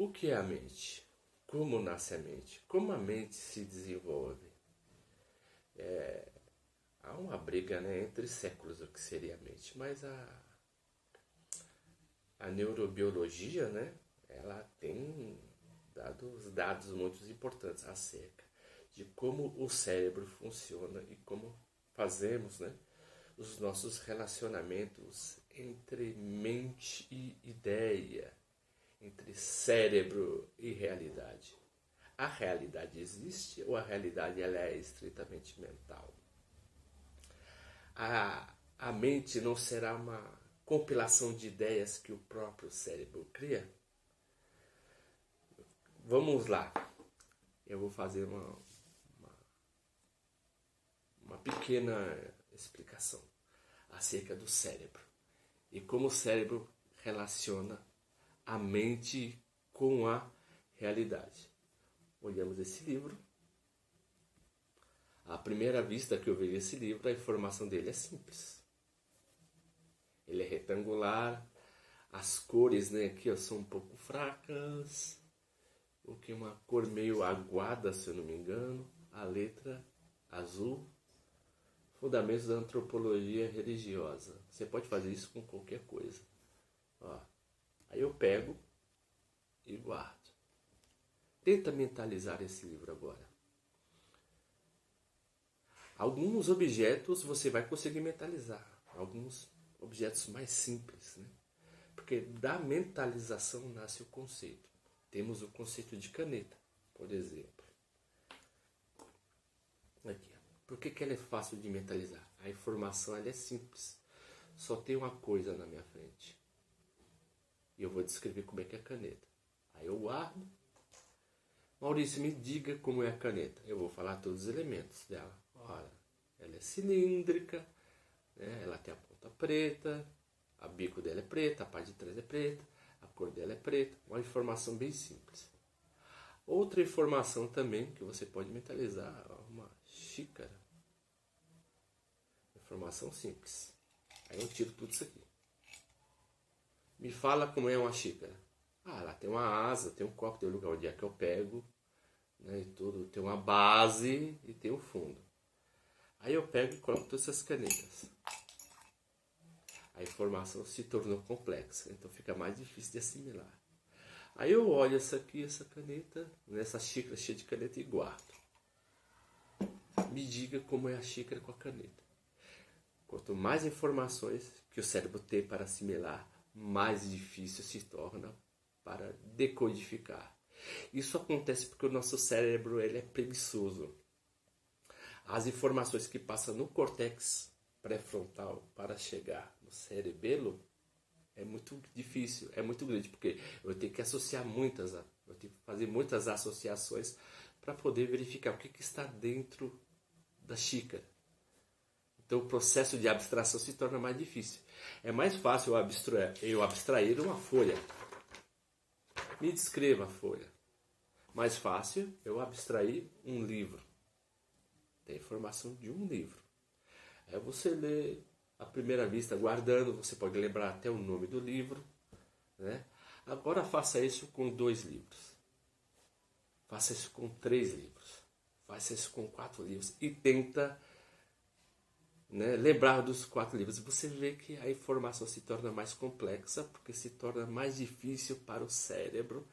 O que é a mente? Como nasce a mente? Como a mente se desenvolve? Há uma briga, né, entre séculos o que seria a mente, mas a neurobiologia, né, ela tem dado dados muito importantes acerca de como o cérebro funciona e como fazemos, né, os nossos relacionamentos entre mente e ideia, entre cérebro e realidade. A realidade existe ou a realidade ela é estritamente mental? A mente não será uma compilação de ideias que o próprio cérebro cria? Vamos lá. Eu vou fazer uma pequena explicação acerca do cérebro e como o cérebro relaciona a mente com a realidade. Olhamos esse livro. À primeira vista que eu vejo esse livro, a informação dele é simples. Ele é retangular, as cores, né, aqui são um pouco fracas, o que é uma cor meio aguada, se eu não me engano, a letra azul. Fundamentos da antropologia religiosa. Você pode fazer isso com qualquer coisa. Ó, aí eu pego e guardo. Tenta mentalizar esse livro agora. Alguns objetos você vai conseguir mentalizar. Alguns objetos mais simples, né? Porque da mentalização nasce o conceito. Temos o conceito de caneta, por exemplo. Aqui. Por que ela é fácil de mentalizar? A informação ela é simples. Só tem uma coisa na minha frente. E eu vou descrever como é que é a caneta. Aí eu guardo. Maurício, me diga como é a caneta. Eu vou falar todos os elementos dela. Olha, ela é cilíndrica, né? Ela tem a ponta preta, a bico dela é preta, a parte de trás é preta, a cor dela é preta. Uma informação bem simples. Outra informação também que você pode mentalizar, uma xícara. Informação simples. Aí eu tiro tudo isso aqui. Me fala como é uma xícara. Ela tem uma asa, tem um copo, tem um lugar onde é que eu pego, né, e tudo. Tem uma base e tem um fundo. Aí eu pego e coloco todas essas canetas. A informação se tornou complexa, então fica mais difícil de assimilar. Aí eu olho essa aqui, essa caneta, nessa xícara cheia de caneta e guardo. Me diga como é a xícara com a caneta. Quanto mais informações que o cérebro tem para assimilar, mais difícil se torna para decodificar. Isso acontece porque o nosso cérebro ele é preguiçoso. As informações que passam no córtex pré-frontal para chegar no cerebelo é muito difícil, é muito grande, porque eu tenho que associar eu tenho que fazer muitas associações para poder verificar o que está dentro da xícara. Então o processo de abstração se torna mais difícil. É mais fácil eu abstrair uma folha. Me descreva a folha. Mais fácil eu abstrair um livro. Tem informação de um livro. Aí você lê à primeira vista, guardando, você pode lembrar até o nome do livro, né? Agora faça isso com 2 livros. Faça isso com 3 livros. Faça isso com 4 livros. E tenta, né, lembrar dos 4 livros. Você vê que a informação se torna mais complexa, porque se torna mais difícil para o cérebro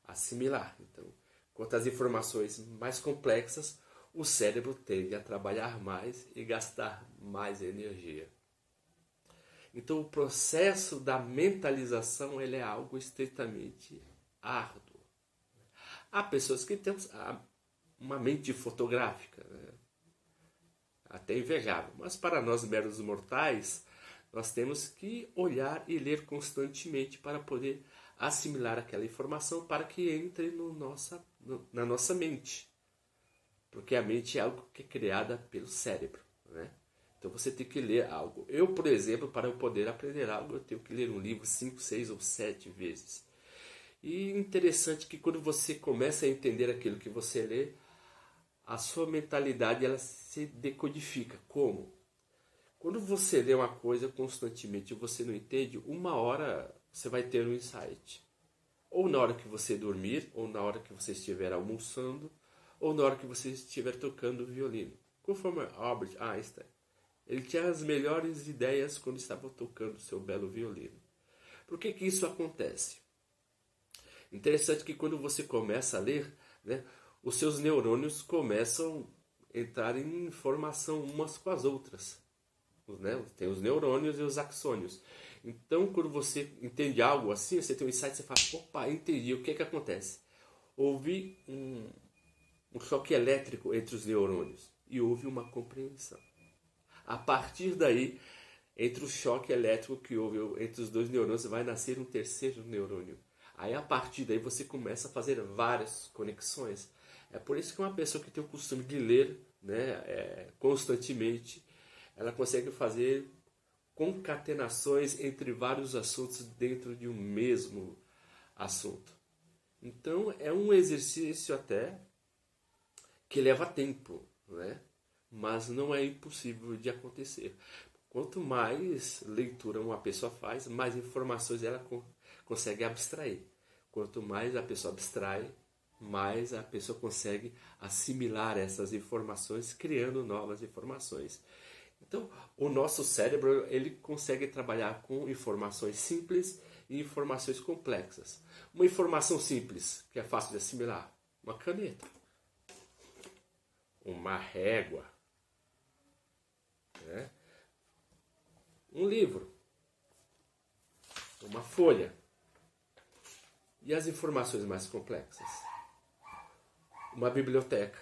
assimilar. Então, quanto às informações mais complexas, o cérebro tende a trabalhar mais e gastar mais energia. Então o processo da mentalização ele é algo estritamente árduo. Há pessoas que têm uma mente fotográfica, né? Até invejável, mas para nós meros mortais, nós temos que olhar e ler constantemente para poder assimilar aquela informação para que entre na nossa mente. Porque a mente é algo que é criada pelo cérebro, né? Então você tem que ler algo. Eu, por exemplo, para eu poder aprender algo, eu tenho que ler um livro 5, 6 ou 7 vezes. E interessante que quando você começa a entender aquilo que você lê, a sua mentalidade ela se decodifica. Como? Quando você lê uma coisa constantemente e você não entende, uma hora você vai ter um insight. ou na hora que você dormir, ou na hora que você estiver almoçando, ou na hora que você estiver tocando violino. Conforme Albert Einstein, ele tinha as melhores ideias quando estava tocando seu belo violino. Por que que isso acontece? Interessante que quando você começa a ler, né, os seus neurônios começam a entrar em formação umas com as outras. Né? Tem os neurônios e os axônios. Então, quando você entende algo assim, você tem um insight, você fala, opa, entendi. O que que acontece? Houve um choque elétrico entre os neurônios e houve uma compreensão. A partir daí, entre o choque elétrico que houve entre os dois neurônios, vai nascer um terceiro neurônio. Aí, a partir daí, você começa a fazer várias conexões. É por isso que uma pessoa que tem o costume de ler, né, constantemente, ela consegue fazer concatenações entre vários assuntos dentro de um mesmo assunto. Então, é um exercício até que leva tempo, né? Mas não é impossível de acontecer. Quanto mais leitura uma pessoa faz, mais informações ela consegue abstrair. Quanto mais a pessoa abstrai, mais a pessoa consegue assimilar essas informações, criando novas informações. Então, o nosso cérebro ele consegue trabalhar com informações simples e informações complexas. Uma informação simples, que é fácil de assimilar, uma caneta, uma régua, né? Um livro, uma folha. E as informações mais complexas? Uma biblioteca,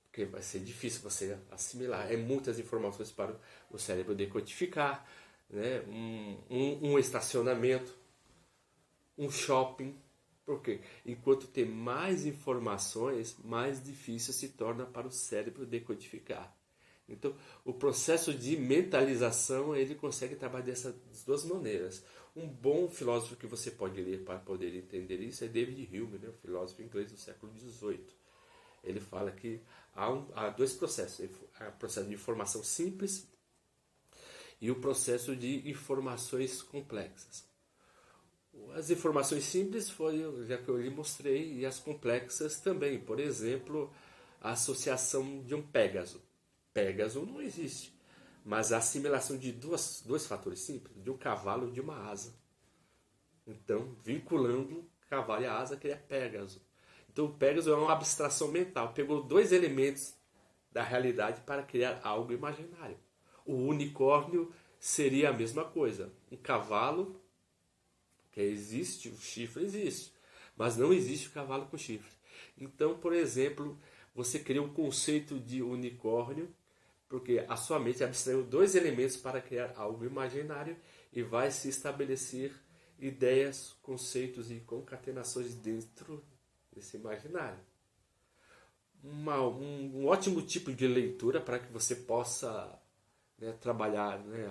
porque vai ser difícil você assimilar. É muitas informações para o cérebro decodificar, né? Um estacionamento, um shopping. Por quê? Enquanto tem mais informações, mais difícil se torna para o cérebro decodificar. Então, o processo de mentalização, ele consegue trabalhar dessas duas maneiras. Um bom filósofo que você pode ler para poder entender isso é David Hume, né? O filósofo inglês do século XVIII. Ele fala que há dois processos. O processo de informação simples e o processo de informações complexas. As informações simples foi já que eu lhe mostrei, e as complexas também. Por exemplo, a associação de um Pégaso. Pégaso não existe, mas a assimilação de dois fatores simples, de um cavalo e de uma asa. Então, vinculando o cavalo e a asa, cria Pégaso. Então, o Pégaso é uma abstração mental. Pegou dois elementos da realidade para criar algo imaginário. O unicórnio seria a mesma coisa. Um cavalo, que existe, o chifre existe, mas não existe o cavalo com chifre. Então, por exemplo, você cria um conceito de unicórnio, porque a sua mente abstraiu dois elementos para criar algo imaginário e vai se estabelecer ideias, conceitos e concatenações dentro desse imaginário. Um ótimo tipo de leitura para que você possa, né, trabalhar, né,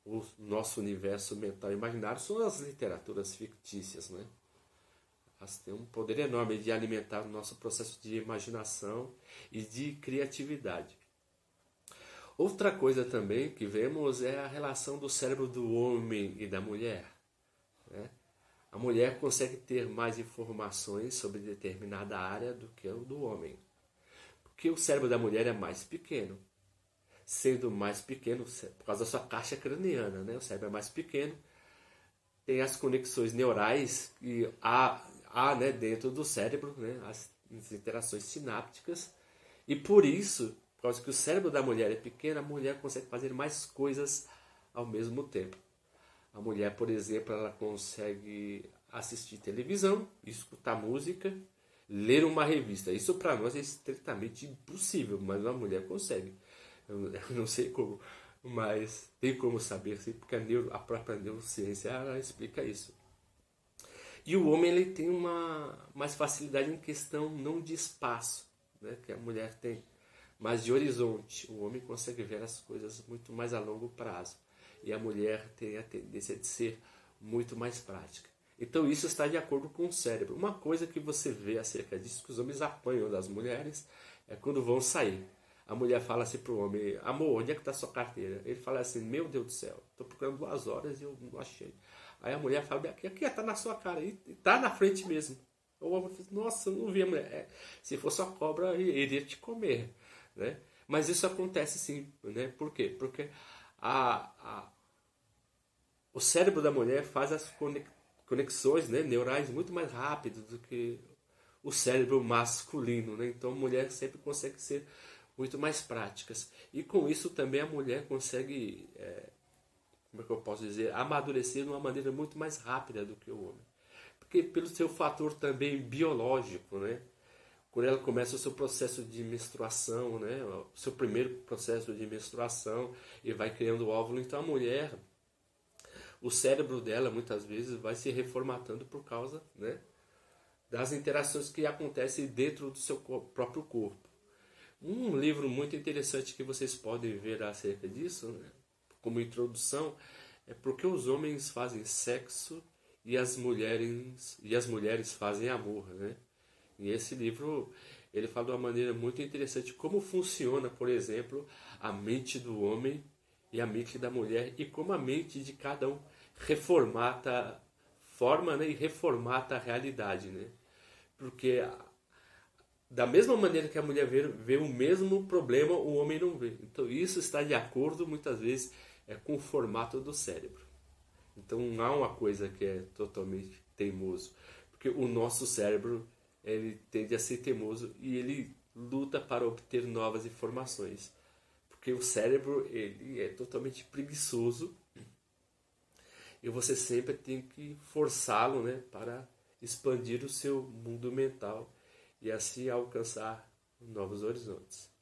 o nosso universo mental imaginário são as literaturas fictícias, né? Elas têm um poder enorme de alimentar o nosso processo de imaginação e de criatividade. Outra coisa também que vemos é a relação do cérebro do homem e da mulher, né? A mulher consegue ter mais informações sobre determinada área do que o do homem, porque o cérebro da mulher é mais pequeno. Sendo mais pequeno, por causa da sua caixa craniana, né? O cérebro é mais pequeno, tem as conexões neurais que há, né, dentro do cérebro, né? As interações sinápticas, e por isso, por causa que o cérebro da mulher é pequeno, a mulher consegue fazer mais coisas ao mesmo tempo. A mulher, por exemplo, ela consegue assistir televisão, escutar música, ler uma revista. Isso para nós é estritamente impossível, mas uma mulher consegue. Eu não sei como, mas tem como saber, sim, porque a própria neurociência ela explica isso. E o homem ele tem mais facilidade em questão não de espaço, né, que a mulher tem, mas de horizonte. O homem consegue ver as coisas muito mais a longo prazo. E a mulher tem a tendência de ser muito mais prática. Então isso está de acordo com o cérebro. Uma coisa que você vê acerca disso, que os homens apanham das mulheres, é quando vão sair. A mulher fala assim para o homem: amor, onde é que está sua carteira? Ele fala assim: meu Deus do céu, estou procurando 2 horas e eu não achei. Aí a mulher fala, aqui tá na sua cara, e tá na frente mesmo. O homem fala, nossa, eu não vi a mulher. Se fosse uma cobra, iria te comer, né? Mas isso acontece sim, né? Por quê? Porque o cérebro da mulher faz as conexões, né, neurais muito mais rápido do que o cérebro masculino, né? Então a mulher sempre consegue ser muito mais práticas. E com isso também a mulher consegue, como é que eu posso dizer, amadurecer de uma maneira muito mais rápida do que o homem. Porque pelo seu fator também biológico, né? Quando ela começa o seu processo de menstruação, né? O seu primeiro processo de menstruação e vai criando o óvulo, então a mulher, o cérebro dela muitas vezes vai se reformatando por causa, né, das interações que acontecem dentro do seu próprio corpo. Um livro muito interessante que vocês podem ver acerca disso, né, como introdução, é Porque os Homens Fazem Sexo e as mulheres fazem amor, né? E esse livro ele fala de uma maneira muito interessante como funciona, por exemplo, a mente do homem e a mente da mulher e como a mente de cada um reformata, forma, né, e reformata a realidade, né? Porque da mesma maneira que a mulher vê o mesmo problema, o homem não vê. Então isso está de acordo muitas vezes com o formato do cérebro. Então não há uma coisa que é totalmente teimoso, porque o nosso cérebro ele tende a ser teimoso e ele luta para obter novas informações, porque o cérebro ele é totalmente preguiçoso e você sempre tem que forçá-lo, né, para expandir o seu mundo mental e assim alcançar novos horizontes.